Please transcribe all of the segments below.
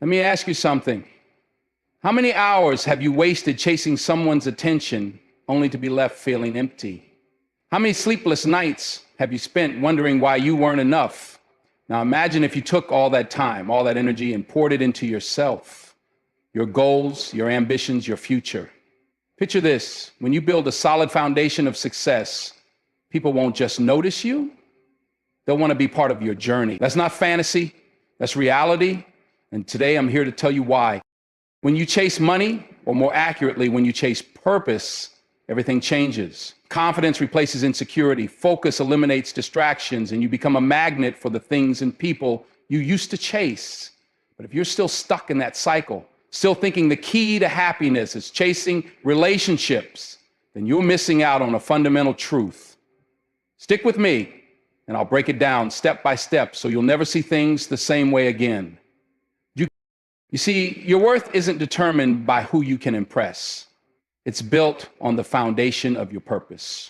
Let me ask you something. How many hours have you wasted chasing someone's attention only to be left feeling empty? How many sleepless nights have you spent wondering why you weren't enough? Now imagine if you took all that time, all that energy, and poured it into yourself, your goals, your ambitions, your future. Picture this: when you build a solid foundation of success, people won't just notice you, they'll want to be part of your journey. That's not fantasy, that's reality. And today I'm here to tell you why. When you chase money, or more accurately, when you chase purpose, everything changes. Confidence replaces insecurity, focus eliminates distractions, and you become a magnet for the things and people you used to chase. But if you're still stuck in that cycle, still thinking the key to happiness is chasing relationships, then you're missing out on a fundamental truth. Stick with me, and I'll break it down step by step so you'll never see things the same way again. You see, your worth isn't determined by who you can impress. It's built on the foundation of your purpose.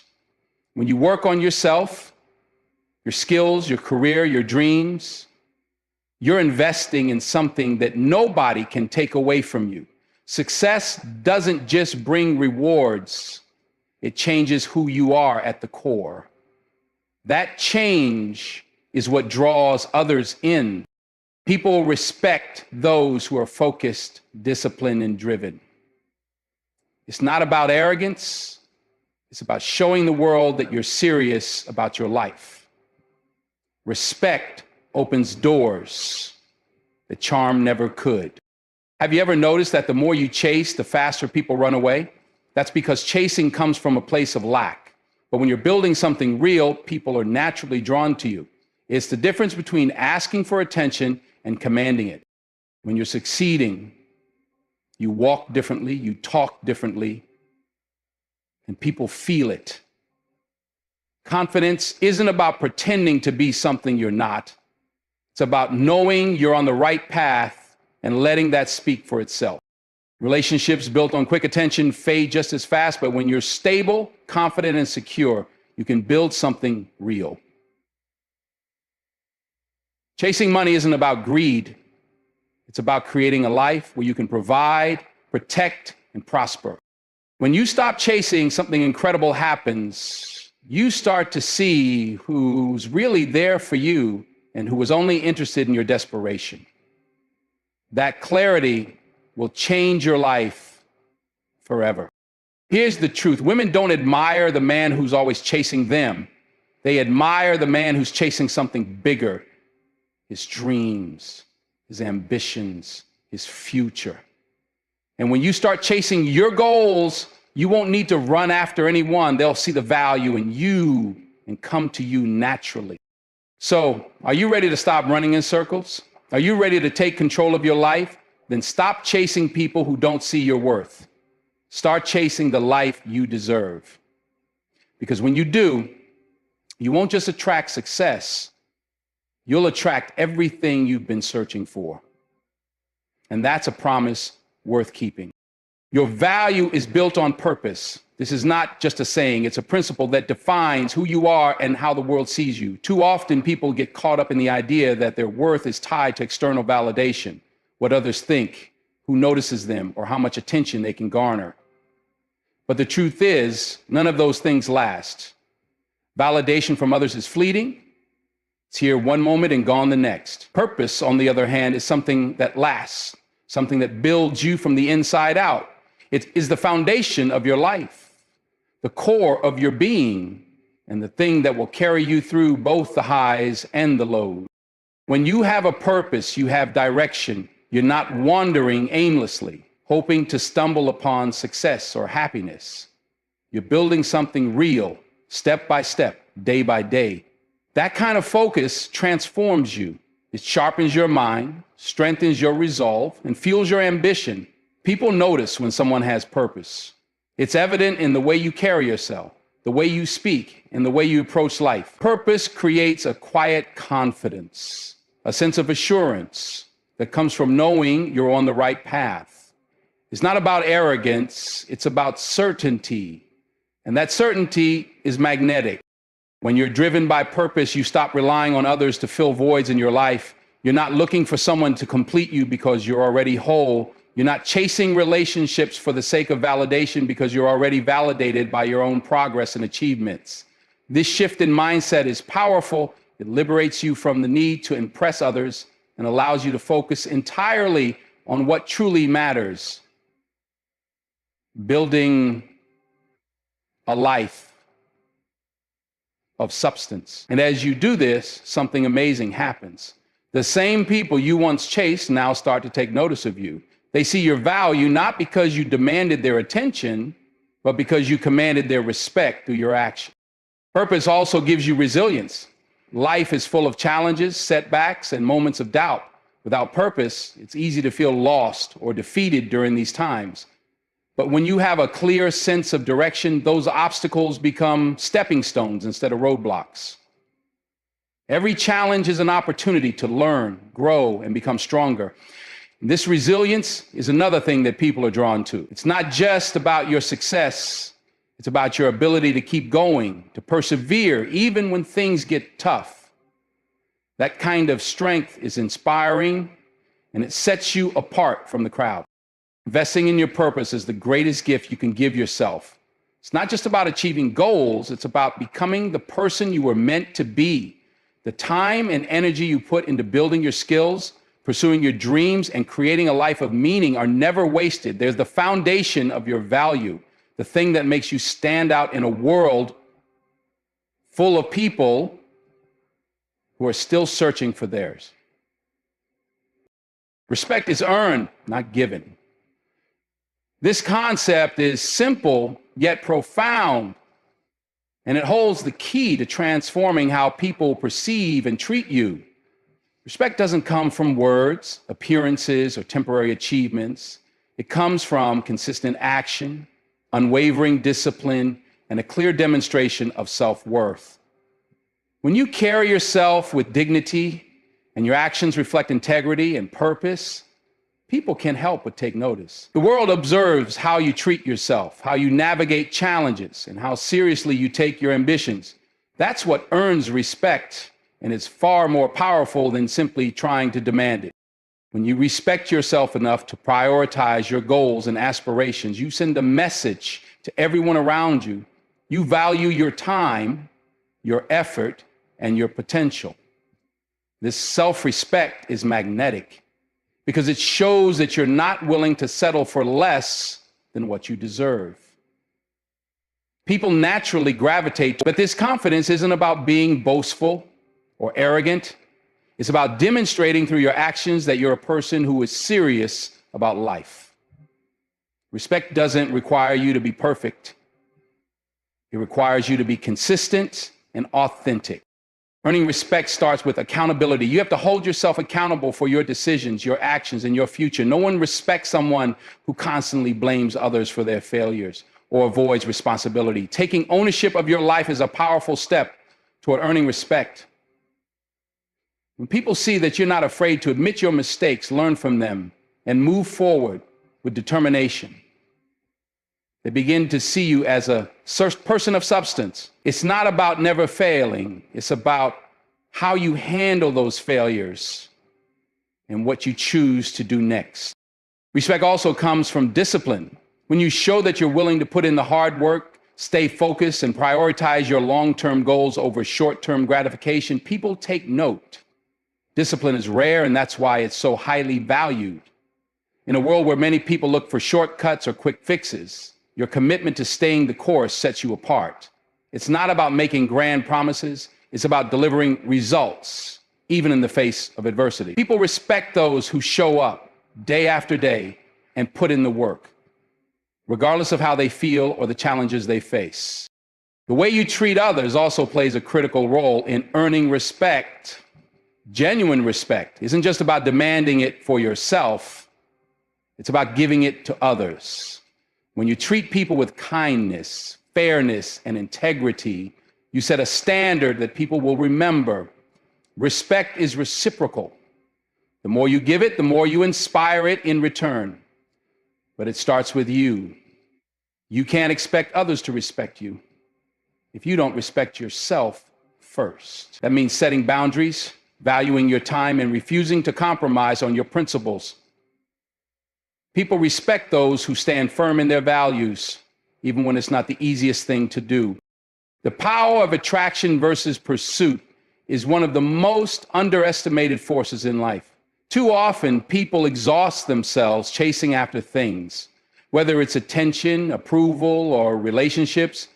When you work on yourself, your skills, your career, your dreams, you're investing in something that nobody can take away from you. Success doesn't just bring rewards, it changes who you are at the core. That change is what draws others in. People respect those who are focused, disciplined, and driven. It's not about arrogance. It's about showing the world that you're serious about your life. Respect opens doors that charm never could. Have you ever noticed that the more you chase, the faster people run away? That's because chasing comes from a place of lack. But when you're building something real, people are naturally drawn to you. It's the difference between asking for attention and commanding it. When you're succeeding, you walk differently, you talk differently, and people feel it. Confidence isn't about pretending to be something you're not. It's about knowing you're on the right path and letting that speak for itself. Relationships built on quick attention fade just as fast, but when you're stable, confident, and secure, you can build something real. Chasing money isn't about greed. It's about creating a life where you can provide, protect, and prosper. When you stop chasing, something incredible happens. You start to see who's really there for you and who was only interested in your desperation. That clarity will change your life forever. Here's the truth. Women don't admire the man who's always chasing them. They admire the man who's chasing something bigger. His dreams, his ambitions, his future. And when you start chasing your goals, you won't need to run after anyone. They'll see the value in you and come to you naturally. So, are you ready to stop running in circles? Are you ready to take control of your life? Then stop chasing people who don't see your worth. Start chasing the life you deserve. Because when you do, you won't just attract success, you'll attract everything you've been searching for. And that's a promise worth keeping. Your value is built on purpose. This is not just a saying, it's a principle that defines who you are and how the world sees you. Too often people get caught up in the idea that their worth is tied to external validation, what others think, who notices them, or how much attention they can garner. But the truth is, none of those things last. Validation from others is fleeting. It's here one moment and gone the next. Purpose, on the other hand, is something that lasts, something that builds you from the inside out. It is the foundation of your life, the core of your being, and the thing that will carry you through both the highs and the lows. When you have a purpose, you have direction. You're not wandering aimlessly, hoping to stumble upon success or happiness. You're building something real, step by step, day by day. That kind of focus transforms you. It sharpens your mind, strengthens your resolve, and fuels your ambition. People notice when someone has purpose. It's evident in the way you carry yourself, the way you speak, and the way you approach life. Purpose creates a quiet confidence, a sense of assurance that comes from knowing you're on the right path. It's not about arrogance, it's about certainty. And that certainty is magnetic. When you're driven by purpose, you stop relying on others to fill voids in your life. You're not looking for someone to complete you because you're already whole. You're not chasing relationships for the sake of validation because you're already validated by your own progress and achievements. This shift in mindset is powerful. It liberates you from the need to impress others and allows you to focus entirely on what truly matters. Building a life of substance. And as you do this, something amazing happens. The same people you once chased now start to take notice of you. They see your value not because you demanded their attention, but because you commanded their respect through your action. Purpose also gives you resilience. Life is full of challenges, setbacks, and moments of doubt. Without purpose, it's easy to feel lost or defeated during these times. But when you have a clear sense of direction, those obstacles become stepping stones instead of roadblocks. Every challenge is an opportunity to learn, grow, and become stronger. This resilience is another thing that people are drawn to. It's not just about your success. It's about your ability to keep going, to persevere, even when things get tough. That kind of strength is inspiring, and it sets you apart from the crowd. Investing in your purpose is the greatest gift you can give yourself. It's not just about achieving goals. It's about becoming the person you were meant to be. The time and energy you put into building your skills, pursuing your dreams, and creating a life of meaning are never wasted. There's the foundation of your value, the thing that makes you stand out in a world full of people who are still searching for theirs. Respect is earned, not given. This concept is simple yet profound, and it holds the key to transforming how people perceive and treat you. Respect doesn't come from words, appearances, or temporary achievements. It comes from consistent action, unwavering discipline, and a clear demonstration of self-worth. When you carry yourself with dignity and your actions reflect integrity and purpose, people can't help but take notice. The world observes how you treat yourself, how you navigate challenges, and how seriously you take your ambitions. That's what earns respect, and it's far more powerful than simply trying to demand it. When you respect yourself enough to prioritize your goals and aspirations, you send a message to everyone around you. You value your time, your effort, and your potential. This self-respect is magnetic because it shows that you're not willing to settle for less than what you deserve. People naturally gravitate, but this confidence isn't about being boastful or arrogant. It's about demonstrating through your actions that you're a person who is serious about life. Respect doesn't require you to be perfect. It requires you to be consistent and authentic. Earning respect starts with accountability. You have to hold yourself accountable for your decisions, your actions, and your future. No one respects someone who constantly blames others for their failures or avoids responsibility. Taking ownership of your life is a powerful step toward earning respect. When people see that you're not afraid to admit your mistakes, learn from them, and move forward with determination, they begin to see you as a person of substance. It's not about never failing. It's about how you handle those failures and what you choose to do next. Respect also comes from discipline. When you show that you're willing to put in the hard work, stay focused, and prioritize your long-term goals over short-term gratification, people take note. Discipline is rare, and that's why it's so highly valued. In a world where many people look for shortcuts or quick fixes, your commitment to staying the course sets you apart. It's not about making grand promises. It's about delivering results, even in the face of adversity. People respect those who show up day after day and put in the work, regardless of how they feel or the challenges they face. The way you treat others also plays a critical role in earning respect. Genuine respect isn't just about demanding it for yourself. It's about giving it to others. When you treat people with kindness, fairness, and integrity, you set a standard that people will remember. Respect is reciprocal. The more you give it, the more you inspire it in return. But it starts with you. You can't expect others to respect you if you don't respect yourself first. That means setting boundaries, valuing your time and refusing to compromise on your principles. People respect those who stand firm in their values, even when it's not the easiest thing to do. The power of attraction versus pursuit is one of the most underestimated forces in life. Too often, people exhaust themselves chasing after things, whether it's attention, approval, or relationships,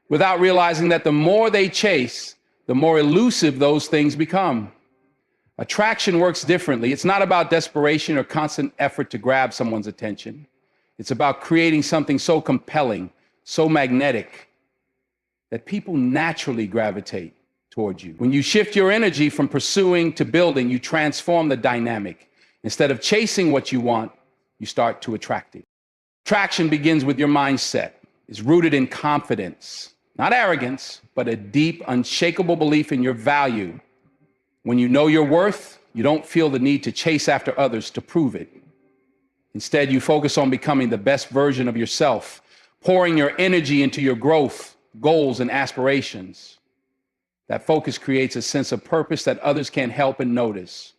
without realizing that the more they chase, the more elusive those things become. Attraction works differently. It's not about desperation or constant effort to grab someone's attention. It's about creating something so compelling, so magnetic, that people naturally gravitate toward you. When you shift your energy from pursuing to building, you transform the dynamic. Instead of chasing what you want, you start to attract it. Attraction begins with your mindset. It's rooted in confidence, not arrogance, but a deep, unshakable belief in your value. When you know your worth, you don't feel the need to chase after others to prove it. Instead, you focus on becoming the best version of yourself, pouring your energy into your growth, goals, and aspirations. That focus creates a sense of purpose that others can't help but notice.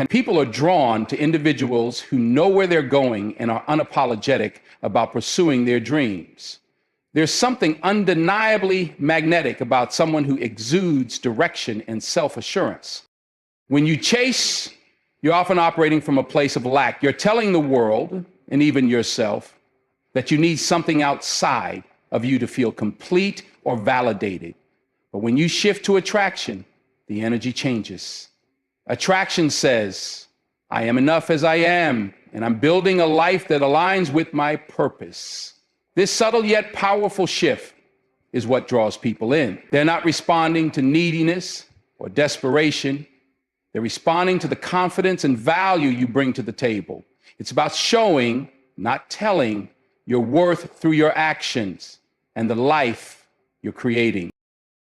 People are drawn to individuals who know where they're going and are unapologetic about pursuing their dreams. There's something undeniably magnetic about someone who exudes direction and self-assurance. When you chase, you're often operating from a place of lack. You're telling the world, and even yourself, that you need something outside of you to feel complete or validated. But when you shift to attraction, the energy changes. Attraction says, I am enough as I am, and I'm building a life that aligns with my purpose. This subtle yet powerful shift is what draws people in. They're not responding to neediness or desperation. They're responding to the confidence and value you bring to the table. It's about showing, not telling, your worth through your actions and the life you're creating.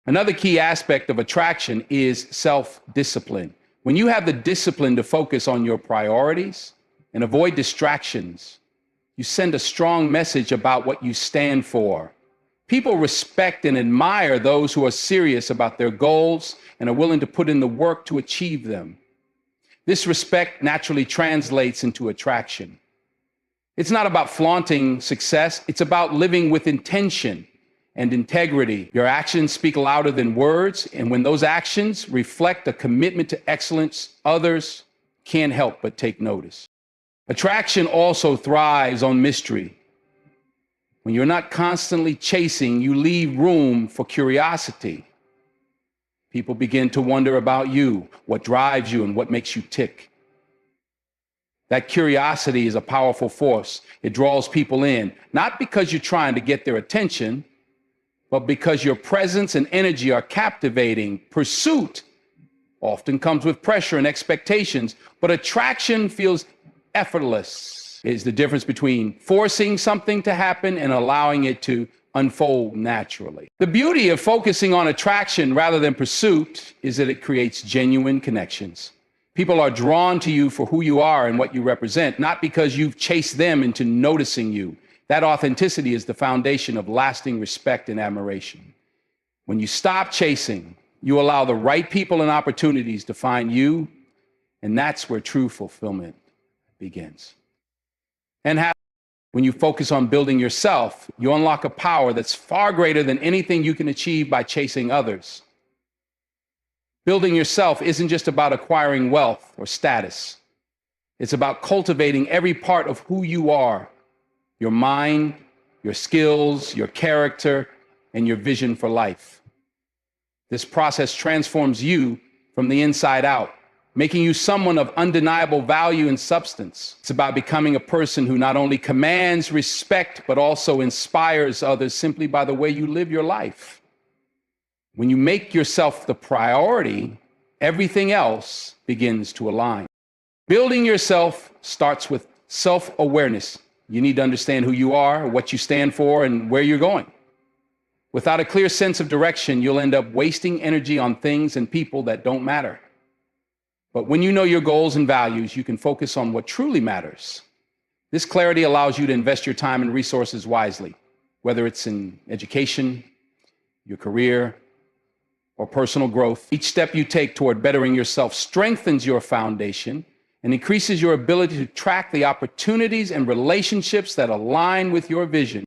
Another key aspect of attraction is self-discipline. When you have the discipline to focus on your priorities and avoid distractions, you send a strong message about what you stand for. People respect and admire those who are serious about their goals and are willing to put in the work to achieve them. This respect naturally translates into attraction. It's not about flaunting success. It's about living with intention and integrity. Your actions speak louder than words, and when those actions reflect a commitment to excellence, others can't help but take notice. Attraction also thrives on mystery. When you're not constantly chasing, you leave room for curiosity. People begin to wonder about you, what drives you, and what makes you tick. That curiosity is a powerful force. It draws people in, not because you're trying to get their attention, but because your presence and energy are captivating. Pursuit often comes with pressure and expectations, but attraction feels effortless. It's the difference between forcing something to happen and allowing it to unfold naturally. The beauty of focusing on attraction rather than pursuit is that it creates genuine connections. People are drawn to you for who you are and what you represent, not because you've chased them into noticing you. That authenticity is the foundation of lasting respect and admiration. When you stop chasing, you allow the right people and opportunities to find you, and that's where true fulfillment begins. And when you focus on building yourself, you unlock a power that's far greater than anything you can achieve by chasing others. Building yourself isn't just about acquiring wealth or status. It's about cultivating every part of who you are. Your mind, your skills, your character, and your vision for life. This process transforms you from the inside out, making you someone of undeniable value and substance. It's about becoming a person who not only commands respect, but also inspires others simply by the way you live your life. When you make yourself the priority, everything else begins to align. Building yourself starts with self-awareness. You need to understand who you are, what you stand for, and where you're going. Without a clear sense of direction, you'll end up wasting energy on things and people that don't matter. But when you know your goals and values, you can focus on what truly matters. This clarity allows you to invest your time and resources wisely, whether it's in education, your career, or personal growth. Each step you take toward bettering yourself strengthens your foundation and increases your ability to track the opportunities and relationships that align with your vision.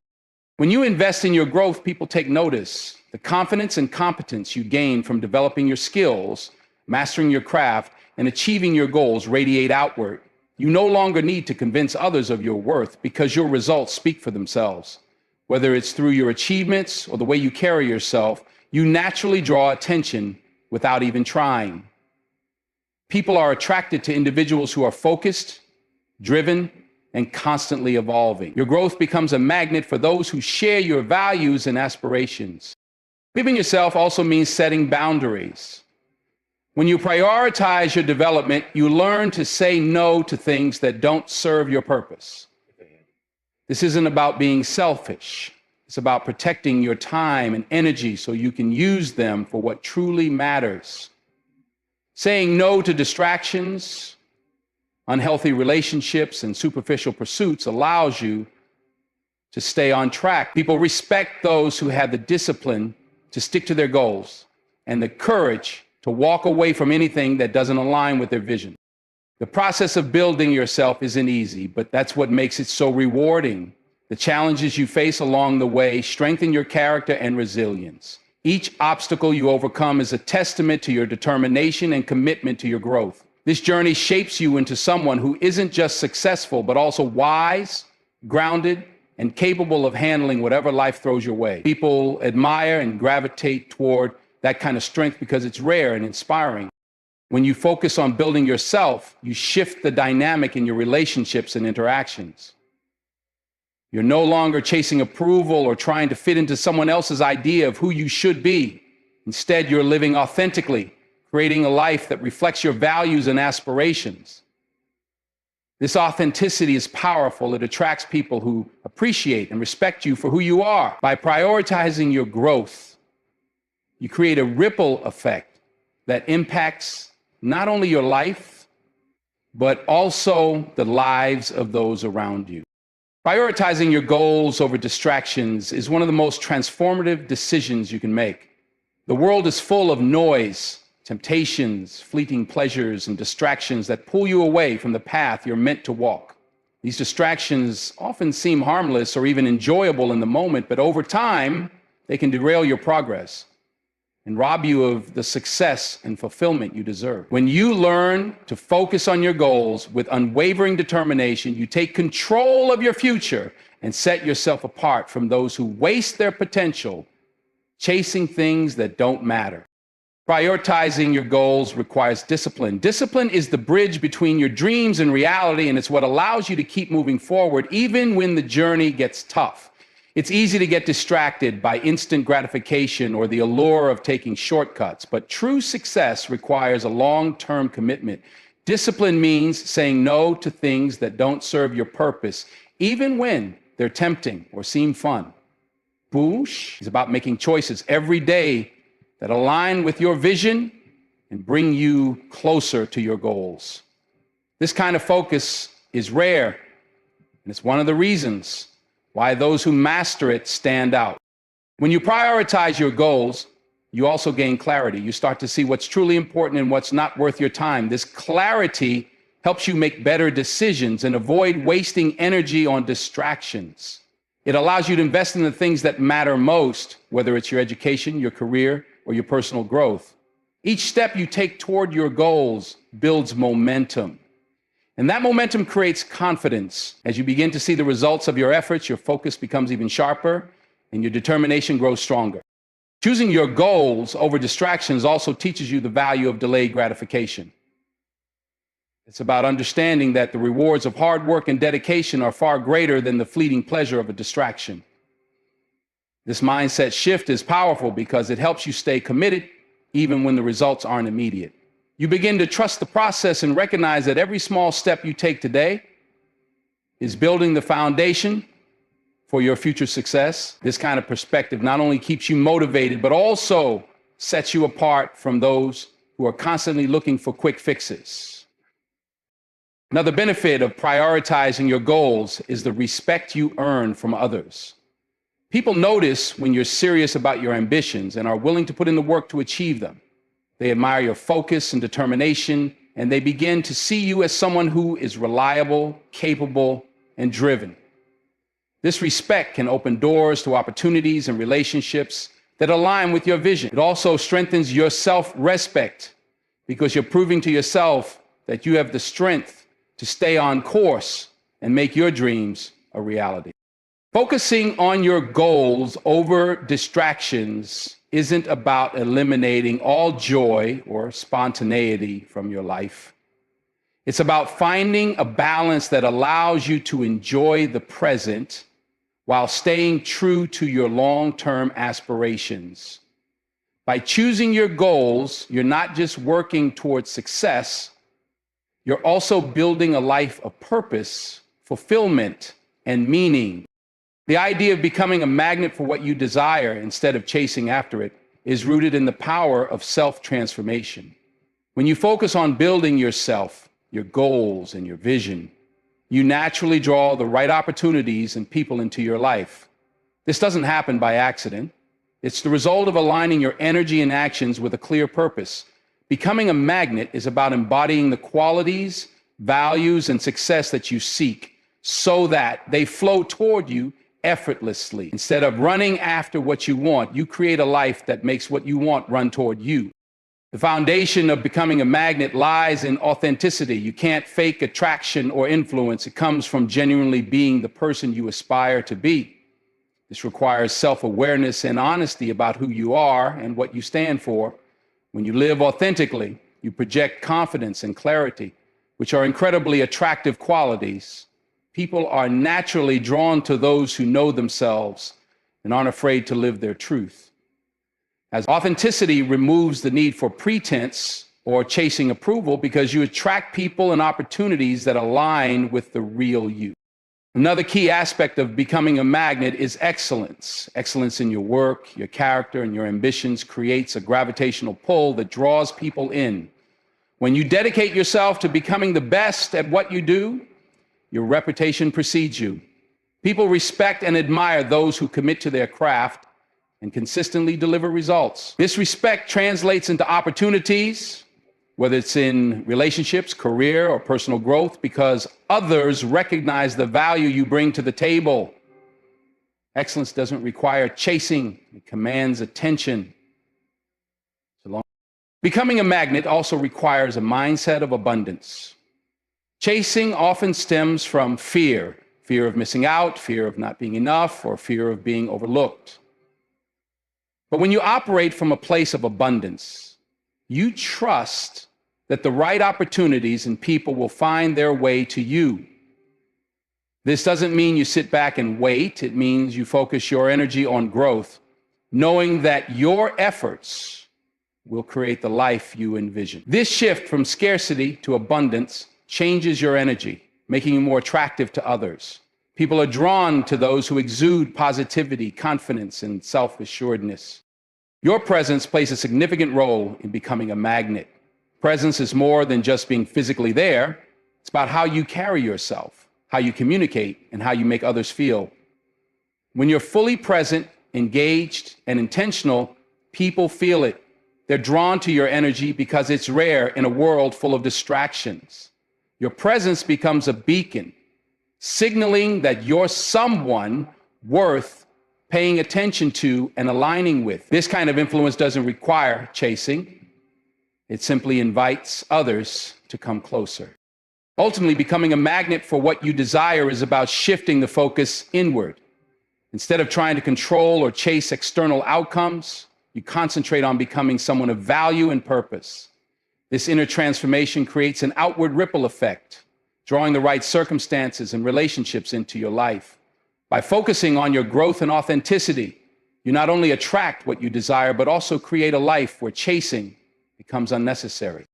When you invest in your growth, people take notice. The confidence and competence you gain from developing your skills, mastering your craft, and achieving your goals radiate outward. You no longer need to convince others of your worth because your results speak for themselves. Whether it's through your achievements or the way you carry yourself, you naturally draw attention without even trying. People are attracted to individuals who are focused, driven, and constantly evolving. Your growth becomes a magnet for those who share your values and aspirations. Giving yourself also means setting boundaries. When you prioritize your development, you learn to say no to things that don't serve your purpose. This isn't about being selfish. It's about protecting your time and energy so you can use them for what truly matters. Saying no to distractions, unhealthy relationships, and superficial pursuits allows you to stay on track. People respect those who have the discipline to stick to their goals and the courage to walk away from anything that doesn't align with their vision. The process of building yourself isn't easy, but that's what makes it so rewarding. The challenges you face along the way strengthen your character and resilience. Each obstacle you overcome is a testament to your determination and commitment to your growth. This journey shapes you into someone who isn't just successful, but also wise, grounded, and capable of handling whatever life throws your way. People admire and gravitate toward that kind of strength because it's rare and inspiring. When you focus on building yourself, you shift the dynamic in your relationships and interactions. You're no longer chasing approval or trying to fit into someone else's idea of who you should be. Instead, you're living authentically, creating a life that reflects your values and aspirations. This authenticity is powerful. It attracts people who appreciate and respect you for who you are. By prioritizing your growth, you create a ripple effect that impacts not only your life, but also the lives of those around you. Prioritizing your goals over distractions is one of the most transformative decisions you can make. The world is full of noise, temptations, fleeting pleasures, and distractions that pull you away from the path you're meant to walk. These distractions often seem harmless or even enjoyable in the moment, but over time, they can derail your progress and rob you of the success and fulfillment you deserve. When you learn to focus on your goals with unwavering determination, you take control of your future and set yourself apart from those who waste their potential chasing things that don't matter. Prioritizing your goals requires discipline. Discipline is the bridge between your dreams and reality, and it's what allows you to keep moving forward even when the journey gets tough. It's easy to get distracted by instant gratification or the allure of taking shortcuts, but true success requires a long-term commitment. Discipline means saying no to things that don't serve your purpose, even when they're tempting or seem fun. Boosh is about making choices every day that align with your vision and bring you closer to your goals. This kind of focus is rare, and it's one of the reasons why those who master it stand out. When you prioritize your goals, you also gain clarity. You start to see what's truly important and what's not worth your time. This clarity helps you make better decisions and avoid wasting energy on distractions. It allows you to invest in the things that matter most, whether it's your education, your career, or your personal growth. Each step you take toward your goals builds momentum. And that momentum creates confidence. As you begin to see the results of your efforts, your focus becomes even sharper and your determination grows stronger. Choosing your goals over distractions also teaches you the value of delayed gratification. It's about understanding that the rewards of hard work and dedication are far greater than the fleeting pleasure of a distraction. This mindset shift is powerful because it helps you stay committed even when the results aren't immediate. You begin to trust the process and recognize that every small step you take today is building the foundation for your future success. This kind of perspective not only keeps you motivated, but also sets you apart from those who are constantly looking for quick fixes. Another benefit of prioritizing your goals is the respect you earn from others. People notice when you're serious about your ambitions and are willing to put in the work to achieve them. They admire your focus and determination, and they begin to see you as someone who is reliable, capable, and driven. This respect can open doors to opportunities and relationships that align with your vision. It also strengthens your self-respect because you're proving to yourself that you have the strength to stay on course and make your dreams a reality. Focusing on your goals over distractions isn't about eliminating all joy or spontaneity from your life. It's about finding a balance that allows you to enjoy the present while staying true to your long-term aspirations. By choosing your goals, you're not just working towards success, you're also building a life of purpose, fulfillment, and meaning. The idea of becoming a magnet for what you desire instead of chasing after it is rooted in the power of self-transformation. When you focus on building yourself, your goals, and your vision, you naturally draw the right opportunities and people into your life. This doesn't happen by accident. It's the result of aligning your energy and actions with a clear purpose. Becoming a magnet is about embodying the qualities, values, and success that you seek so that they flow toward you effortlessly. Instead of running after what you want, you create a life that makes what you want run toward you. The foundation of becoming a magnet lies in authenticity. You can't fake attraction or influence. It comes from genuinely being the person you aspire to be. This requires self-awareness and honesty about who you are and what you stand for. When you live authentically, you project confidence and clarity, which are incredibly attractive qualities. People are naturally drawn to those who know themselves and aren't afraid to live their truth. As authenticity removes the need for pretense or chasing approval because you attract people and opportunities that align with the real you. Another key aspect of becoming a magnet is excellence. Excellence in your work, your character, and your ambitions creates a gravitational pull that draws people in. When you dedicate yourself to becoming the best at what you do, your reputation precedes you. People respect and admire those who commit to their craft and consistently deliver results. This respect translates into opportunities, whether it's in relationships, career, or personal growth, because others recognize the value you bring to the table. Excellence doesn't require chasing, it commands attention. Becoming a magnet also requires a mindset of abundance. Chasing often stems from fear of missing out, fear of not being enough, or fear of being overlooked. But when you operate from a place of abundance, you trust that the right opportunities and people will find their way to you. This doesn't mean you sit back and wait. It means you focus your energy on growth, knowing that your efforts will create the life you envision. This shift from scarcity to abundance changes your energy, making you more attractive to others. People are drawn to those who exude positivity, confidence, and self-assuredness. Your presence plays a significant role in becoming a magnet. Presence is more than just being physically there. It's about how you carry yourself, how you communicate, and how you make others feel. When you're fully present, engaged, and intentional, people feel it. They're drawn to your energy because it's rare in a world full of distractions. Your presence becomes a beacon, signaling that you're someone worth paying attention to and aligning with. This kind of influence doesn't require chasing. It simply invites others to come closer. Ultimately, becoming a magnet for what you desire is about shifting the focus inward. Instead of trying to control or chase external outcomes, you concentrate on becoming someone of value and purpose. This inner transformation creates an outward ripple effect, drawing the right circumstances and relationships into your life. By focusing on your growth and authenticity, you not only attract what you desire, but also create a life where chasing becomes unnecessary.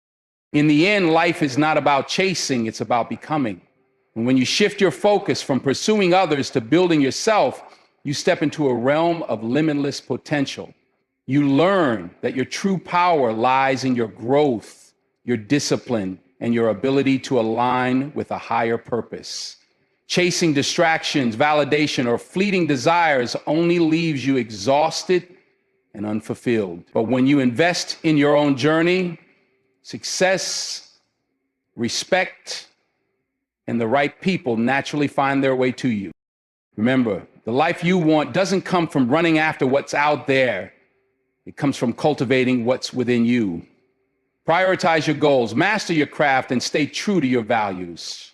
In the end, life is not about chasing, it's about becoming. And when you shift your focus from pursuing others to building yourself, you step into a realm of limitless potential. You learn that your true power lies in your growth, your discipline, and your ability to align with a higher purpose. Chasing distractions, validation, or fleeting desires only leaves you exhausted and unfulfilled. But when you invest in your own journey, success, respect, and the right people naturally find their way to you. Remember, the life you want doesn't come from running after what's out there. It comes from cultivating what's within you. Prioritize your goals, master your craft, and stay true to your values.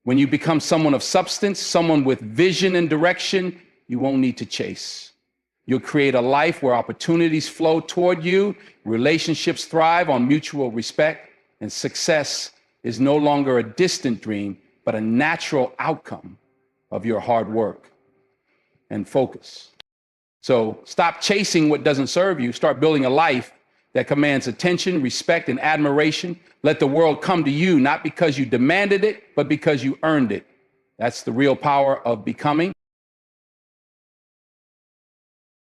When you become someone of substance, someone with vision and direction, you won't need to chase. You'll create a life where opportunities flow toward you, relationships thrive on mutual respect, and success is no longer a distant dream, but a natural outcome of your hard work and focus. So stop chasing what doesn't serve you. Start building a life that commands attention, respect, and admiration. Let the world come to you, not because you demanded it, but because you earned it. That's the real power of becoming.